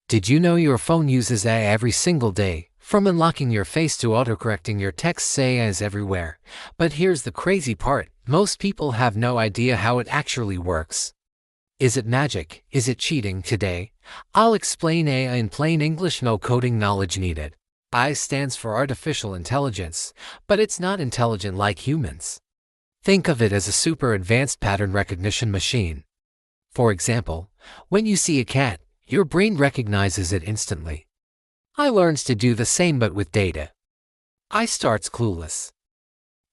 Did you know your phone uses AI every single day? From unlocking your face to autocorrecting your texts, AI is everywhere. But here's the crazy part. Most people have no idea how it actually works. Is it magic? Is it cheating? Today, I'll explain AI in plain English, no coding knowledge needed. I stands for artificial intelligence, but it's not intelligent like humans. Think of it as a super advanced pattern recognition machine. For example, when you see a cat, your brain recognizes it instantly. I learns to do the same but with data. I starts clueless.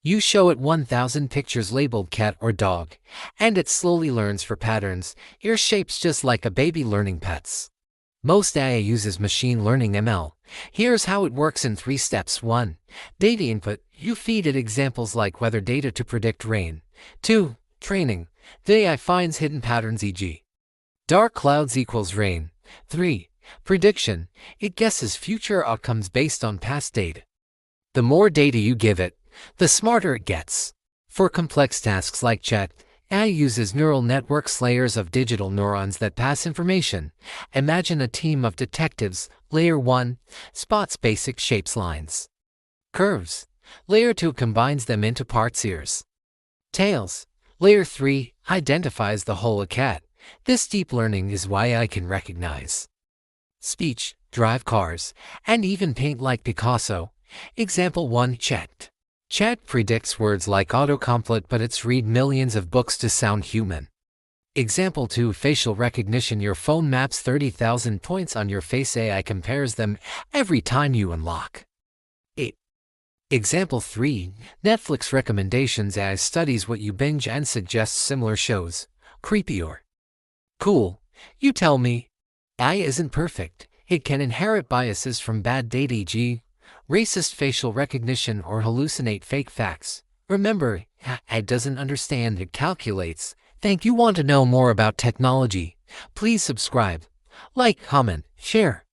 You show it 1,000 pictures labeled cat or dog, and it slowly learns for patterns, ear shapes just like a baby learning pets. Most AI uses machine learning ML. Here's how it works in 3 steps. 1. Data input. You feed it examples like weather data to predict rain. 2. Training. The AI finds hidden patterns, e.g. dark clouds equals rain. 3. Prediction. It guesses future outcomes based on past data. The more data you give it, the smarter it gets. For complex tasks like chat, AI uses neural networks, layers of digital neurons that pass information. Imagine a team of detectives. Layer 1 spots basic shapes, lines, curves. Layer 2 combines them into parts, ears, tails. Layer 3 identifies the whole a cat. This deep learning is why AI can recognize speech, drive cars, and even paint like Picasso. Example 1. Chat. Chat predicts words like autocomplete, but it's read millions of books to sound human. Example 2. Facial recognition. Your phone maps 30,000 points on your face. AI compares them every time you unlock it. Example 3. Netflix recommendations. AI studies what you binge and suggests similar shows. Creepy or cool? You tell me. AI isn't perfect. It can inherit biases from bad data, e.g. racist facial recognition or hallucinate fake facts. Remember, AI doesn't understand, it calculates. Think you want to know more about technology? Please subscribe, like, comment, share.